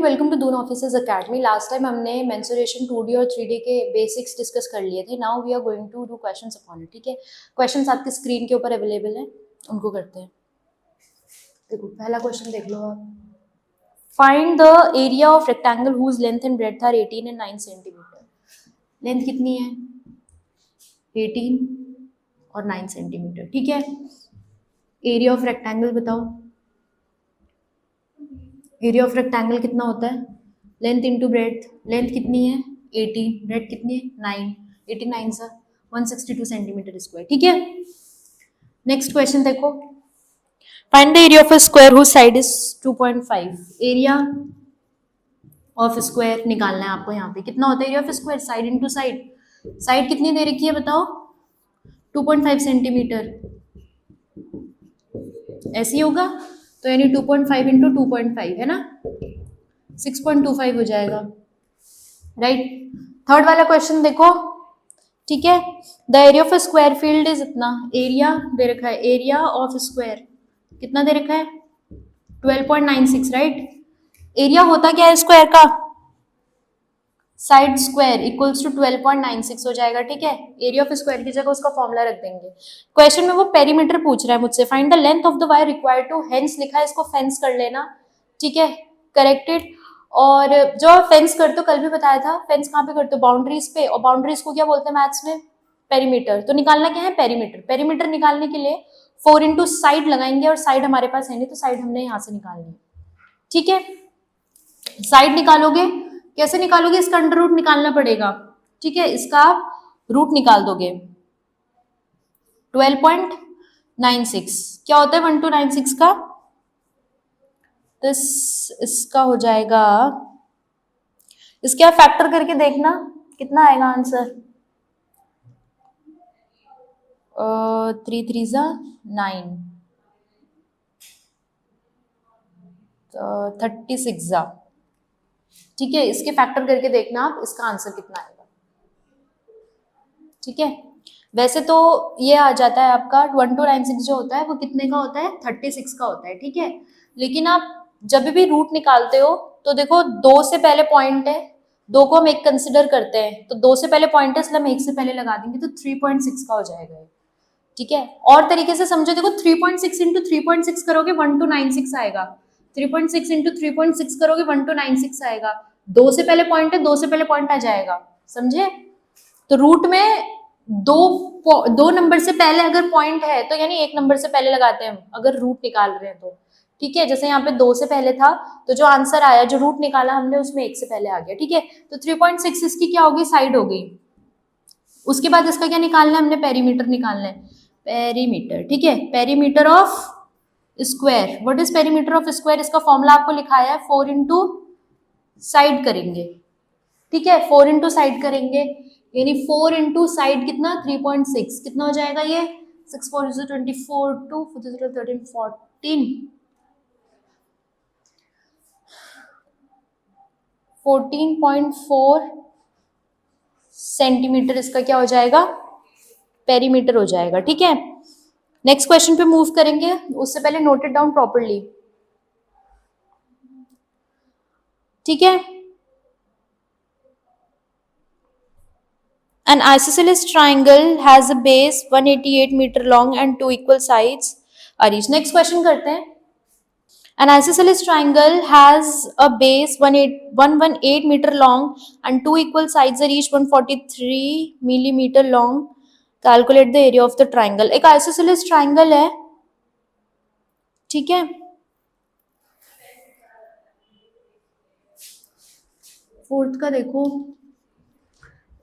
Welcome to Doon Officers Academy. Last time हमने mensuration 2D और 3D के बेसिक्स डिस्कस कर लिए थे। Now we are going to do questions upon it. ठीक है, क्वेश्चंस आपके स्क्रीन के ऊपर अवेलेबल हैं, उनको करते हैं। देखो पहला क्वेश्चन देख लो आप। Find the area of rectangle whose length and breadth are 18 and 9 centimetre. Length कितनी है? 18 और 9 सेंटीमीटर। ठीक है, एरिया ऑफ रेक्टेंगल बताओ। एरिया ऑफ रेक्टेंगल कितना होता है? Length into breadth. लेंथ कितनी है? 18, ब्रेड्थ कितनी है? 9। 89 सा 162 सेंटीमीटर स्क्वायर। ठीक है, नेक्स्ट क्वेश्चन देखो। Find the area of a square whose side is 2.5। Area of square निकालना है आपको। यहाँ पे कितना होता है area of square? Side into side. Side कितनी दे रखी है बताओ? 2.5 सेंटीमीटर। ऐसे ही होगा तो यानी 2.5 इंटू 2.5 है ना, 6.25 हो जाएगा। राइट, थर्ड वाला क्वेश्चन देखो। ठीक है, the area of square field is इतना। एरिया दे रखा है, एरिया ऑफ स्क्वायर कितना दे रखा है? 12.96। राइट, एरिया होता क्या है स्क्वायर का? साइड स्क्वायर इक्वल्स टू 12.96 हो जाएगा। ठीक है, एरिया ऑफ स्क्वायर की जगह उसका फॉर्मूला रख देंगे। क्वेश्चन में वो पेरीमीटर पूछ रहा है मुझसे। Find the length of the wire required to, hence लिखा है, इसको फेंस कर लेना। ठीक है, करेक्टेड। और जो फेंस करते हो, कल भी बताया था, फेंस कहाँ पे करते हो? बाउंड्रीज पे। और बाउंड्रीज को क्या बोलते हैं मैथ्स में? पेरीमीटर। तो निकालना क्या है? पेरीमीटर। पेरीमीटर निकालने के लिए 4 इंटू साइड लगाएंगे, और साइड हमारे पास है नहीं तो साइड हमने यहाँ से निकालनी है। ठीक है, साइड निकालोगे, कैसे निकालोगे? इसका अंडर रूट निकालना पड़ेगा। ठीक है, इसका आप रूट निकाल दोगे। 12.96 क्या होता है? 1296 का, तो इसका हो जाएगा, इसके आप फैक्टर करके देखना कितना आएगा आंसर। 3 3 जा 9, 36 जा। ठीक है, इसके फैक्टर करके देखना आप, इसका आंसर कितना आएगा। ठीक है, वैसे तो ये आ जाता है आपका 1296 जो होता है वो कितने का होता है? 36 का होता है। ठीक है, लेकिन आप जब भी रूट निकालते हो तो देखो 2 से पहले पॉइंट है, 2 को हम 1 कंसिडर करते हैं, तो 2 से पहले पॉइंट है इसलिए हम 1 से पहले लगा देंगे, तो 3.6 का हो जाएगा। ठीक है, और तरीके से समझो, देखो 3.6 इंटू 3.6 करोगे 1296 आएगा। 3.6 इंटू 3.6 करोगे 1296 आएगा। 2 से पहले पॉइंट है, 2 से पहले पॉइंट आ जाएगा। समझे? तो रूट में दो नंबर से पहले अगर पॉइंट है तो यानी 1 नंबर से पहले लगाते हैं हम, अगर रूट निकाल रहे हैं तो। ठीक है, जैसे यहाँ पे 2 से पहले था तो जो आंसर आया, जो रूट निकाला हमने, उसमें 1 से पहले आ गया। ठीक है, तो 3.6 इसकी क्या होगी? साइड हो गई। उसके बाद इसका क्या निकालना है हमने? पेरीमीटर निकालना है। पेरीमीटर। ठीक है, perimeter of square. What is perimeter of square? इसका फॉर्मूला आपको लिखाया है, 4 इंटू साइड करेंगे। ठीक है, 4 इंटू साइड करेंगे, यानी 4 इंटू साइड कितना? 3.6। कितना हो जाएगा ये? 6 4 is 24, 2 4 is 13, 14.4 सेंटीमीटर इसका क्या हो जाएगा? पेरीमीटर हो जाएगा। ठीक है, नेक्स्ट क्वेश्चन पे मूव करेंगे, उससे पहले नोट इट डाउन प्रॉपर्ली। ठीक है, an isosceles triangle has a base 188 meter long and 2 equal sides are each. next question करते हैं। an isosceles triangle has a base 118 meter long and 2 equal sides are each 143 millimeter long. calculate the area of the triangle. एक isosceles triangle है। ठीक है, fourth का देखो,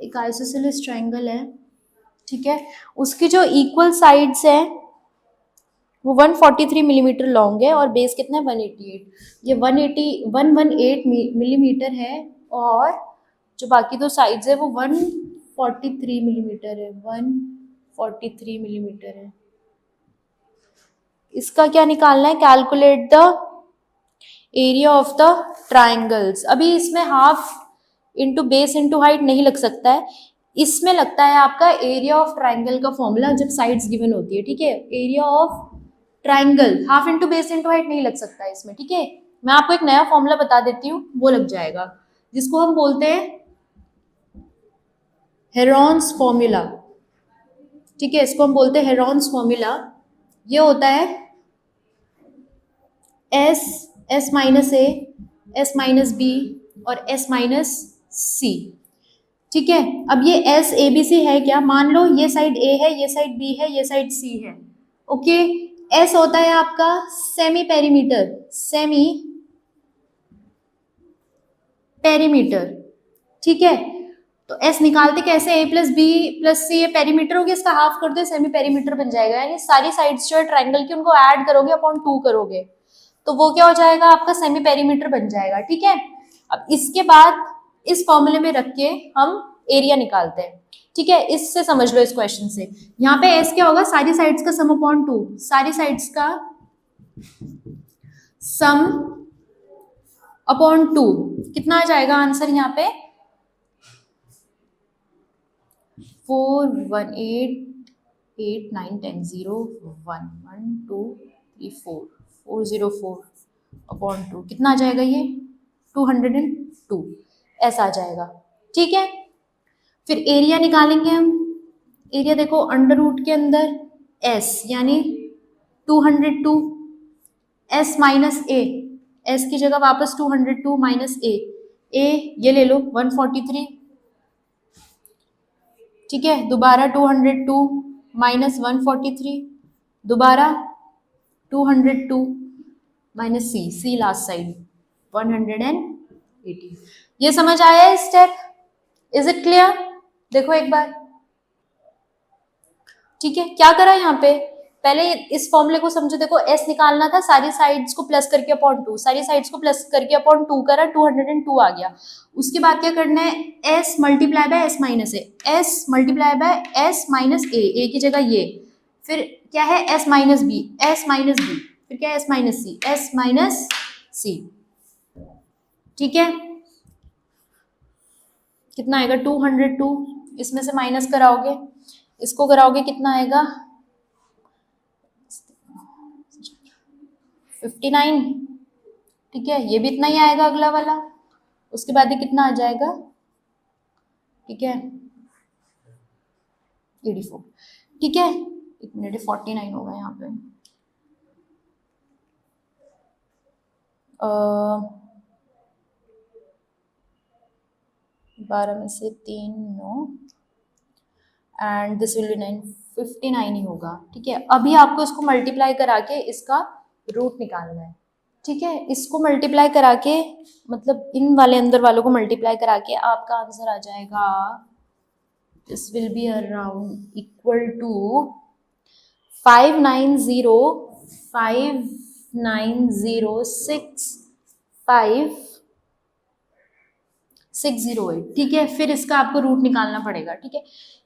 एक isosceles triangle है। ठीक है, उसकी जो इक्वल साइड्स है वो 143 मिलीमीटर लॉन्ग है और बेस कितना है? 188। ये 118 मिलीमीटर है, और जो बाकी दो साइड्स है वो 143 मिलीमीटर है। 143 मिलीमीटर है। इसका क्या निकालना है? Calculate the area of the triangles. अभी इसमें half into base into height नहीं लग सकता है, इसमें लगता है आपका एरिया ऑफ ट्राइंगल का फॉर्मूला जब साइड्स गिवन होती है। ठीक है, area of triangle, half into base into height नहीं लग सकता है इसमें। ठीक है, मैं आपको एक नया फॉर्मूला बता देती हूँ, वो लग जाएगा, जिसको हम बोलते हैं हेरॉन्स फॉर्मूला। ठीक है, इसको हम बोलते हैं हेरॉन्स फॉर्मूला। ये होता है S, S minus a, S minus B और एस माइनस सी। ठीक है, अब ये एस ए बी सी है क्या, मान लो ये साइड ए है, ये साइड बी है, ये साइड सी है। ओके, एस होता है आपका सेमी पेरीमीटर, सेमी पेरीमीटर। ठीक है, तो एस निकालते कैसे, ए प्लस बी प्लस सी, ये पेरीमीटर हो गया, इसका हाफ कर दो, सेमी पेरीमीटर बन जाएगा। यानी सारी साइड्स जो है ट्रायंगल की उनको ऐड करोगे अपॉन 2 करोगे, तो वो क्या हो जाएगा, आपका सेमी पेरीमीटर बन जाएगा। ठीक है, अब इसके बाद इस फॉर्मूले में रख के हम एरिया निकालते हैं। ठीक है, इससे समझ लो इस क्वेश्चन से, यहाँ पे एस क्या होगा, सारी साइड्स का सम अपॉन 2, सारी साइड्स का सम अपॉन 2, कितना आ जाएगा आंसर यहाँ पे 4 1 8 8 9 10 0 1 1 2 3 4 404 अपॉन 2, कितना आ जाएगा ये 202, ऐसा आ जाएगा। ठीक है, फिर एरिया निकालेंगे हम। एरिया देखो अंडर रूट के अंदर एस यानी 202, एस माइनस ए, एस की जगह वापस 202 माइनस ए, ये ले लो 143। ठीक है, दोबारा 202 माइनस 143, दोबारा 202 माइनस सी, सी लास्ट साइड 180। ये समझ आया है स्टेप, इज इट क्लियर? देखो एक बार। ठीक है, क्या करा यहाँ पे, पहले इस फॉर्मूले को समझो, देखो एस निकालना था, सारी साइड्स को प्लस करके अपॉन 2, सारी साइड्स को प्लस करके अपॉन 2 करा, 202 आ गया। उसके बाद क्या करना है, s multiply by s minus a, s multiply by s minus a की जगह ये, फिर क्या है s minus b, s minus b, फिर क्या है s minus c, s minus c. ठीक है, कितना आएगा 202, इसमें से माइनस कराओगे, इसको कराओगे, कितना आएगा 59। ठीक है, ये भी इतना ही आएगा अगला वाला, उसके बाद ये कितना आ जाएगा, ठीक है 84। ठीक है, एक मिनट, 49 होगा यहाँ पे, 12 में से 3 9 एंड दिस विल बी 9, 59 ही होगा। ठीक है, अभी आपको इसको मल्टीप्लाई करा के इसका रूट निकालना है। ठीक है, इसको मल्टीप्लाई करा के, मतलब इन वाले अंदर वालों को मल्टीप्लाई करा के आपका आंसर आ जाएगा, this will be around equal to 590659608। ठीक है, फिर इसका आपको रूट निकालना पड़ेगा। ठीक है,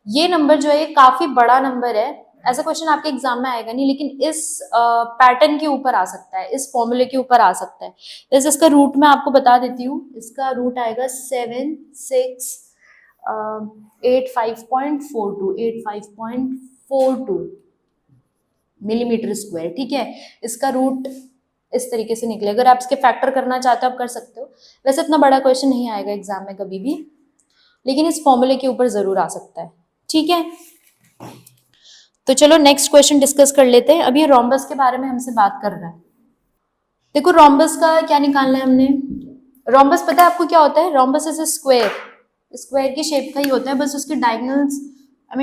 ये नंबर जो है काफी बड़ा नंबर है, ऐसा क्वेश्चन आपके एग्जाम में आएगा नहीं, लेकिन इस पैटर्न के ऊपर आ सकता है, इस फॉर्मूले के ऊपर आ सकता है। जैसे इसका रूट मैं आपको बता देती हूँ, इसका रूट आएगा 85.42 मिलीमीटर स्क्वायर। ठीक है, इसका रूट इस तरीके से निकले, अगर आप इसके फैक्टर करना चाहते हो आप कर सकते हो। वैसे इतना बड़ा क्वेश्चन नहीं आएगा एग्जाम में कभी भी, लेकिन इस फॉर्मूले के ऊपर जरूर आ सकता है। ठीक है, तो चलो नेक्स्ट क्वेश्चन डिस्कस कर लेते हैं। अभी रोम्बस के बारे में हमसे बात कर रहा है। देखो रोम्बस का क्या निकालना है हमने, रोम्बस पता है आपको क्या होता है, rhombus is a square, square की शेप का ही होता है, बस उसके डायगोनल्स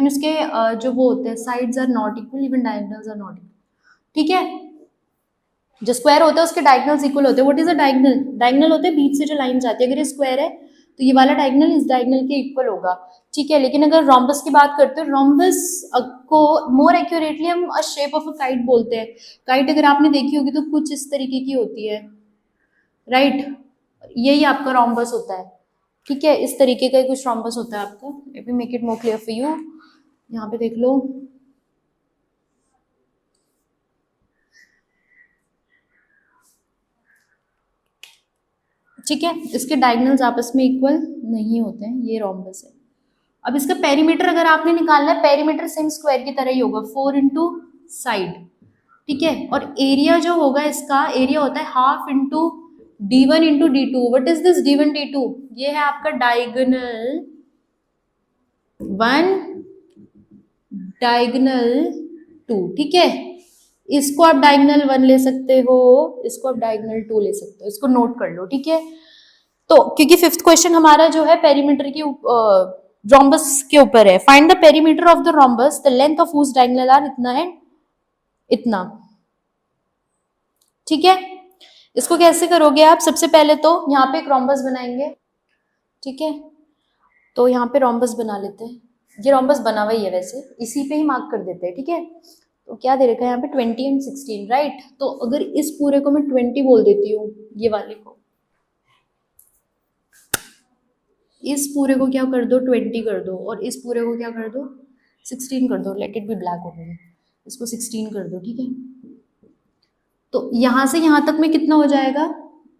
उसके जो वो होते हैं sides are not equal, even diagonals are not equal. ठीक है, जो स्क्वायर होता है उसके डायगोनल्स इक्वल होते हैं। What is a diagonal, diagonal होते हैं बीच से जो लाइन जाती है, अगर ये स्क्वायर है तो ये वाला डायगोनल इस डायगोनल के इक्वल होगा। ठीक है, लेकिन अगर रोम्बस की बात करते हैं, रोम्बस को मोर एक्यूरेटली हम अ शेप ऑफ अ काइट बोलते हैं। काइट अगर आपने देखी होगी तो कुछ इस तरीके की होती है, राइट, यही आपका रोम्बस होता है। ठीक है, इस तरीके का कुछ रोम्बस होता है आपका। Let me make it more clear for you, यहाँ पे देख लो, ठीक है, इसके डायगोनल्स आपस में इक्वल नहीं होते हैं, ये रोम्बस है। अब इसका पेरीमीटर अगर आपने निकालना है, पेरीमीटर सेम स्क्वायर की तरह ही होगा, 4 इंटू साइड। ठीक है, और एरिया जो होगा इसका, एरिया होता है half into D1 into D2, what is this D1 D2? ये है आपका डायगोनल 1, डायगोनल 2, ठीक है। इसको आप डायगोनल 1 ले सकते हो, इसको आप डायगोनल 2 ले सकते हो, इसको नोट कर लो, ठीक है। तो क्योंकि फिफ्थ क्वेश्चन हमारा जो है पेरीमीटर के रोम्बस के ऊपर है। Find the perimeter of the rhombus, the length of whose diagonal are इतना है, इतना, ठीक है। इसको कैसे करोगे आप? सबसे पहले तो यहाँ पे एक रोम्बस बनाएंगे, ठीक है। तो यहाँ पे रोम्बस बना लेते हैं, ये रोम्बस बना हुआ ही है वैसे, इसी पे ही मार्क कर देते हैं, ठीक है। तो क्या दे रखा है यहाँ पे 20 एंड 16, राइट। तो अगर इस पूरे को मैं 20 बोल देती हूँ, ये वाले को, इस पूरे को क्या कर दो 20 कर दो, और इस पूरे को क्या कर दो 16 कर दो, let it be black only, इसको 16 कर दो, ठीक है। तो यहाँ से यहाँ तक में कितना हो जाएगा?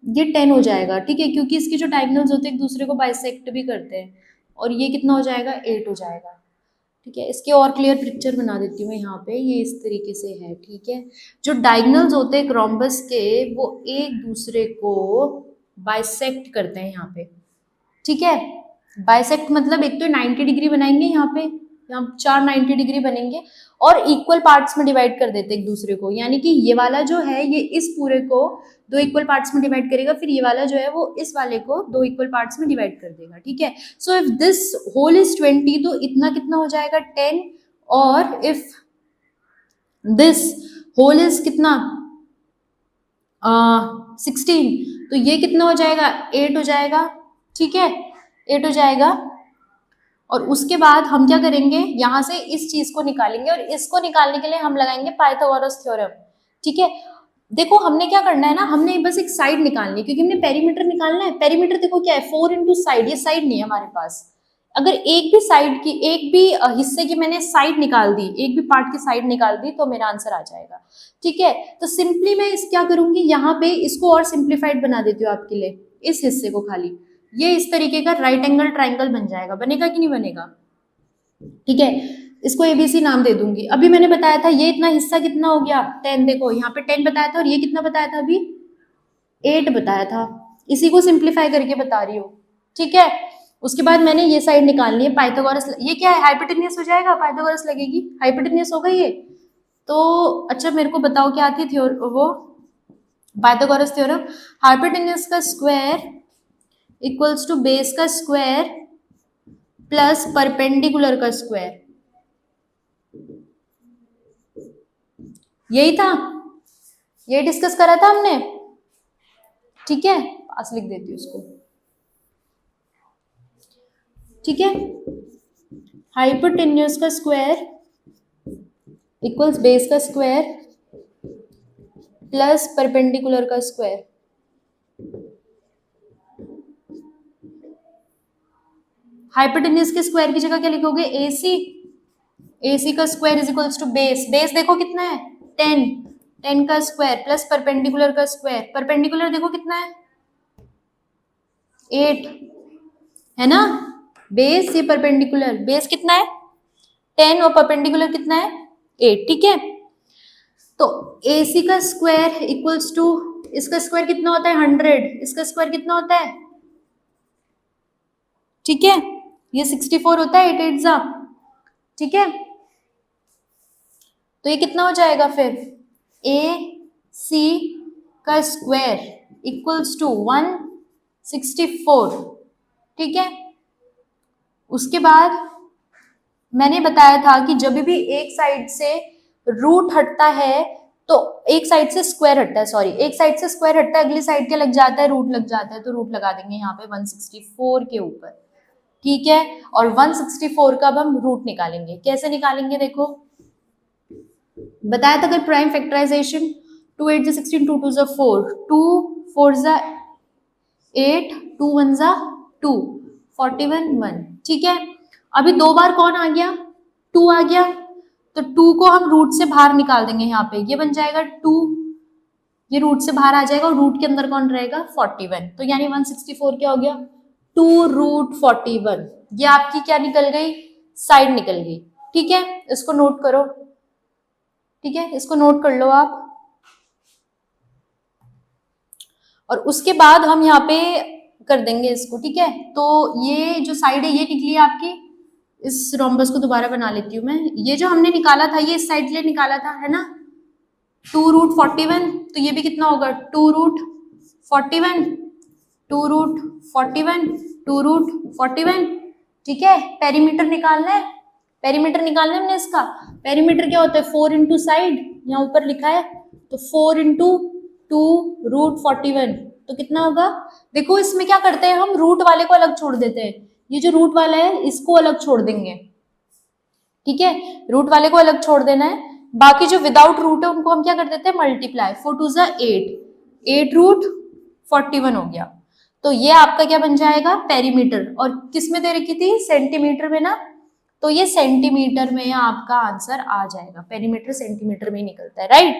ये 10 हो जाएगा, ठीक है, क्योंकि इसके जो डायगोनल्स होते हैं एक दूसरे को बाइसेक्ट भी करते हैं। और ये कितना हो जाएगा? 8 हो जाएगा, ठीक है। इसके और क्लियर पिक्चर बना देती हूँ मैं यहाँ पे, ये इस तरीके से है, ठीक है। जो डायगोनल्स होते हैं रोम्बस के, वो एक दूसरे को बाइसेक्ट करते हैं यहाँ पे, ठीक है। बाइसेक्ट मतलब एक तो 90 डिग्री बनाएंगे यहाँ पे, यहाँ 4 90 डिग्री बनेंगे, और इक्वल पार्ट्स में डिवाइड कर देते एक दूसरे को, यानी कि ये वाला जो है ये इस पूरे को 2 इक्वल पार्ट्स में डिवाइड करेगा, फिर ये वाला जो है वो इस वाले को 2 इक्वल पार्ट्स में डिवाइड कर देगा, ठीक है। So if this whole is 20, तो इतना कितना हो जाएगा 10, और इफ दिस होल इज कितना 16, तो ये कितना हो जाएगा 8 हो जाएगा, ठीक है, 8 हो जाएगा। और उसके बाद हम क्या करेंगे, यहाँ से इस चीज को निकालेंगे, और इसको निकालने के लिए हम लगाएंगे पाइथागोरस थ्योरम, ठीक है। देखो हमने क्या करना है ना, हमने बस एक साइड निकालनी है, क्योंकि हमने पेरीमीटर निकालना है। पेरीमीटर देखो क्या है, 4 इंटू साइड, ये साइड नहीं है हमारे पास। अगर एक भी साइड की, एक भी हिस्से की मैंने साइड निकाल दी, एक भी पार्ट की साइड निकाल दी, तो मेरा आंसर आ जाएगा, ठीक है। तो सिंपली मैं इस क्या करूंगी, यहाँ पे इसको और सिंप्लीफाइड बना देती हूँ आपके लिए, इस हिस्से को खाली, ये इस तरीके का राइट एंगल ट्राइंगल बन जाएगा, बनेगा कि नहीं बनेगा, ठीक है। इसको एबीसी नाम दे दूंगी। अभी मैंने बताया था ये इतना हिस्सा कितना हो गया 10, देखो यहाँ पे 10 बताया था, और ये कितना बताया था अभी 8 बताया था, इसी को सिंप्लीफाई करके बता रही हूँ, ठीक है। उसके बाद मैंने ये साइड निकालनी है, पाइथागोरस, ये क्या है हाइपोटेन्यूस हो जाएगा, पाइथागोरस लगेगी, हाइपोटेन्यूस होगा ये। तो अच्छा मेरे को बताओ क्या आती थी वो पाइथागोरस थ्योरम, हाइपोटेन्यूस का स्क्वायर इक्वल्स टू बेस का स्क्वायर प्लस परपेंडिकुलर का स्क्वायर, यही था, ये डिस्कस करा था हमने, ठीक है। पास लिख देती हूँ उसको, ठीक है। हाइपोटेन्यूस का स्क्वायर इक्वल्स बेस का स्क्वायर प्लस परपेंडिकुलर का स्क्वायर, हाइपोटेन्यूस के स्क्वायर की जगह क्या लिखोगे AC, AC का square is equals to base, base देखो कितना है 10, 10 का स्क्वायर प्लस परपेंडिकुलर का स्क्वायर, परपेंडिकुलर देखो कितना है 8, है ना। बेस ये परपेंडिकुलर, बेस कितना है 10 और परपेंडिकुलर कितना है 8, ठीक है। तो AC का स्क्वायर इक्वल्स टू, इसका स्क्वायर कितना होता है 100, इसका स्क्वायर कितना होता है, ठीक है, ये 64 होता है 8 8 जा, ठीक है। तो ये कितना हो जाएगा फिर AC का स्क्वायर इक्वल्स टू 164, ठीक है। उसके बाद मैंने बताया था कि जब भी एक साइड से रूट हटता है, तो एक साइड से स्क्वायर हटता है, सॉरी एक साइड से स्क्वायर हटता है, अगली साइड क्या लग जाता है, रूट लग जाता है, तो रूट लगा देंगे यहाँ पे 164 के ऊपर, ठीक है। और 164 का अब हम रूट निकालेंगे, कैसे निकालेंगे देखो, बताया था अगर प्राइम फैक्टराइजेशन 2 8 16 2 2 4, 2 4 8, 2 1 2, 41 1, ठीक है। अभी 2 बार कौन आ गया 2 आ गया, तो 2 को हम रूट से बाहर निकाल देंगे, यहाँ पे ये बन जाएगा 2, ये रूट से बाहर आ जाएगा, और रूट के अंदर कौन रहेगा 41, तो यानी 164 क्या हो गया 2 रूट 41, ये आपकी क्या निकल गई साइड निकल गई, ठीक है। इसको नोट करो, ठीक है, इसको नोट कर लो आप। और उसके बाद हम यहाँ पे कर देंगे इसको, ठीक है। तो ये जो साइड है ये निकली है आपकी, इस रोम्बस को दोबारा बना लेती हूँ मैं। ये जो हमने निकाला था ये इस साइड के लिए निकाला था, है ना, 2√41, तो ये भी कितना होगा 2√41, 2√41, 2√41, ठीक है। पेरीमीटर निकालना है, पेरीमीटर निकालना है हमने इसका। पेरीमीटर क्या होता है 4 इंटू साइड, यहाँ ऊपर लिखा है, तो 4 इंटू 2√41, तो कितना होगा। देखो इसमें क्या करते हैं हम, रूट वाले को अलग छोड़ देते हैं, ये जो रूट वाला है इसको अलग छोड़ देंगे, ठीक है, रूट वाले को अलग छोड़ देना है। बाकी जो विदाउट रूट है उनको हम क्या कर देते हैं मल्टीप्लाई, 4 2 ज़ा 8√41 हो गया। तो ये आपका क्या बन जाएगा पेरीमीटर, और किस में दे रखी थी सेंटीमीटर में ना, तो ये सेंटीमीटर में आपका आंसर आ जाएगा। पेरीमीटर सेंटीमीटर में ही निकलता है, राइट,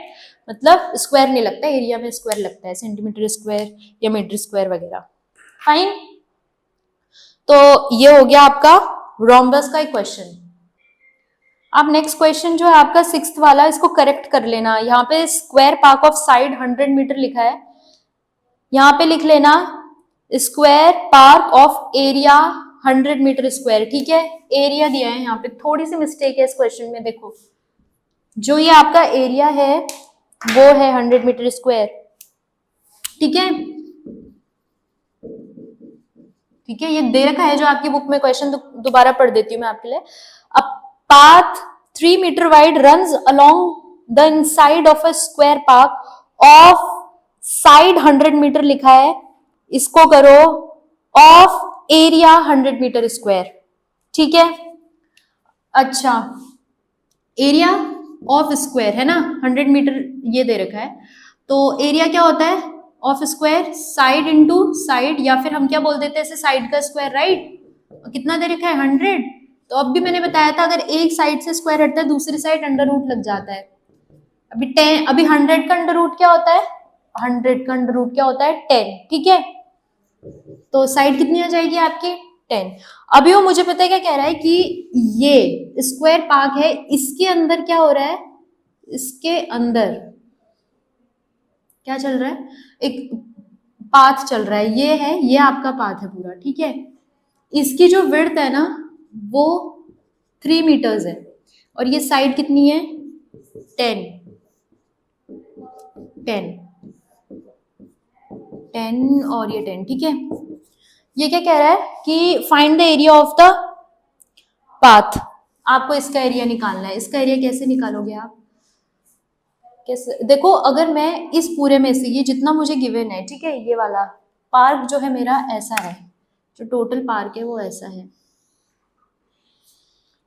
मतलब स्क्वायर नहीं लगता, एरिया में स्क्वायर लगता है, सेंटीमीटर स्क्वायर या मीटर स्क्वायर वगैरह, फाइन। तो ये हो गया आपका रोम्बस का एक क्वेश्चन। अब नेक्स्ट क्वेश्चन जो है आपका 6th वाला, इसको करेक्ट कर लेना। यहाँ पे square park of side 100 metre लिखा है, यहाँ पे लिख लेना square park of area 100 metre square, ठीक है। एरिया दिया है यहाँ पे, थोड़ी सी मिस्टेक है इस क्वेश्चन में, देखो जो ये आपका एरिया है वो है 100 मीटर स्क्वायर, ठीक है, ठीक है, ये दे रखा है जो आपकी बुक में क्वेश्चन, दोबारा पढ़ देती हूँ मैं आपके लिए। अब path 3 meter wide runs along the inside of a square park of side 100 meter लिखा है, इसको करो of area 100 meter square, ठीक है। अच्छा एरिया ऑफ स्क्वायर है ना 100 मीटर ये दे रखा है, तो एरिया क्या होता है of square, side into side, या फिर हम क्या बोल देते हैं इसे साइड का स्क्वायर, राइट। कितना दे रखा है 100, तो अब भी मैंने बताया था अगर एक साइड से स्क्वायर हटता है दूसरी साइड अंडर रूट लग जाता है। अभी 100 का अंडर रूट क्या होता है, 100 का अंडर रूट क्या होता है 10, ठीक है। तो साइड कितनी आ जाएगी आपकी 10। अभी वो मुझे पता है क्या कह रहा है कि ये स्क्वायर पार्क है, इसके अंदर क्या हो रहा है, इसके अंदर क्या चल रहा है, एक पाथ चल रहा है, ये है, ये आपका पाथ है पूरा, ठीक है। इसकी जो विड्थ है ना वो 3 मीटर्स है, और ये साइड कितनी है 10 और ये 10, ठीक है। ये क्या कह रहा है कि find the area of the path, आपको इसका एरिया निकालना है। इसका एरिया कैसे निकालोगे आप, कैसे, देखो अगर मैं इस पूरे में से ये जितना मुझे गिवन है, ठीक है, ये वाला पार्क जो है मेरा ऐसा है, जो टोटल पार्क है वो ऐसा है,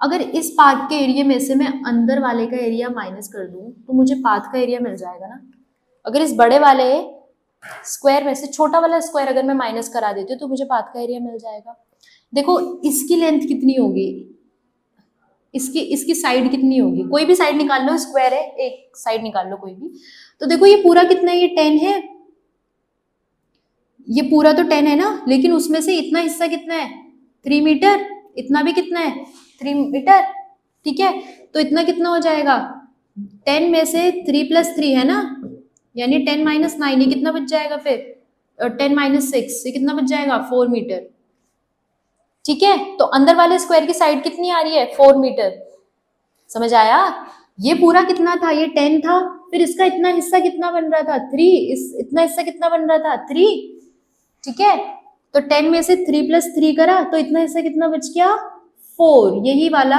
अगर इस पार्क के एरिया में से मैं अंदर वाले का एरिया माइनस कर दूं तो मुझे पाथ का एरिया मिल जाएगा ना। अगर इस बड़े वाले स्क्वायर में से छोटा वाला स्क्वायर अगर मैं माइनस करा देती हूँ तो मुझे पाथ का एरिया मिल जाएगा। देखो इसकी लेंथ कितनी होगी, इसकी साइड कितनी होगी, कोई भी साइड निकाल लो, स्क्वायर है एक साइड निकाल लो कोई भी, तो देखो ये पूरा कितना है, ये 10 है, ये पूरा तो 10 है ना, लेकिन उसमें से इतना हिस्सा कितना है 3 मीटर, इतना भी कितना है 3 मीटर, ठीक है। तो इतना कितना हो जाएगा 10 में से 3 + 3 है ना, यानी 10 - 9, ये कितना बच जाएगा फिर 10 - 6, ये कितना बच जाएगा 4 मीटर, ठीक है। तो अंदर वाले स्क्वायर की साइड कितनी आ रही है 4 मीटर, समझ आया। ये पूरा कितना था, ये 10 था, फिर इसका इतना हिस्सा कितना बन रहा था 3, इतना हिस्सा कितना बन रहा था 3, ठीक है। तो 10 में से 3 + 3 करा तो इतना हिस्सा कितना बच गया 4, यही वाला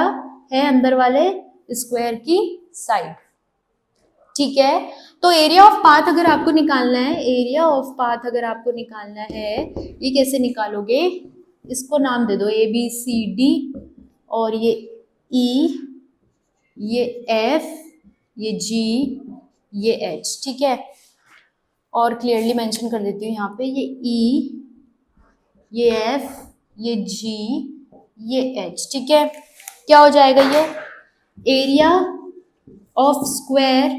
है अंदर वाले स्क्वायर की साइड, ठीक है। तो एरिया ऑफ पाथ अगर आपको निकालना है, एरिया ऑफ पाथ अगर आपको निकालना है, ये कैसे निकालोगे, इसको नाम दे दो ABCD, और ये E, ये F, ये G, ये H, ठीक है। और क्लियरली मेंशन कर देती हूँ यहाँ पे, ये E, ये F, ये G, ये H, ठीक है। क्या हो जाएगा ये area of square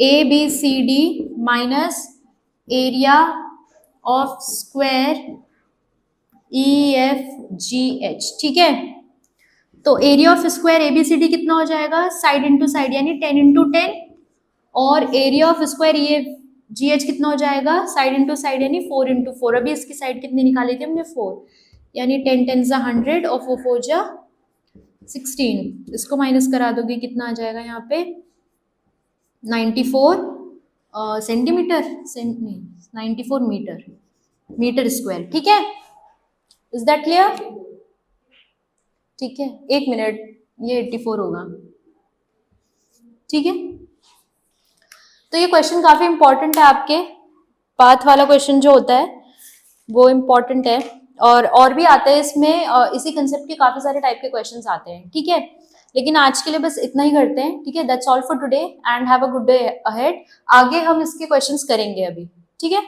ABCD minus area of square EFGH, ठीक है। तो एरिया ऑफ स्क्वायर ABCD कितना हो जाएगा, साइड इंटू साइड यानी 10 × 10, और एरिया ऑफ स्क्वायर GH कितना हो जाएगा, साइड इंटू साइड यानी 4 इंटू 4। अभी इसकी साइड कितनी निकाली थी हमने, 4, यानी 10 10 जा 100 और 4 4 जा 16। इसको माइनस करा दोगे कितना आ जाएगा यहाँ पे 94 सेंटीमीटर, नहीं 94 मीटर, मीटर स्क्वायर। ठीक है, इज दैट क्लियर? ठीक है, 1 मिनट, ये 84 होगा। ठीक है, तो ये क्वेश्चन काफी इंपॉर्टेंट है आपके, पाथ वाला क्वेश्चन जो होता है वो इम्पॉर्टेंट है। और भी आते हैं इसमें, इसी कंसेप्ट के काफी सारे टाइप के क्वेश्चंस आते हैं। ठीक है, लेकिन आज के लिए बस इतना ही करते हैं। ठीक है, that's all for today and have a good day ahead. आगे हम इसके क्वेश्चंस करेंगे अभी। ठीक है।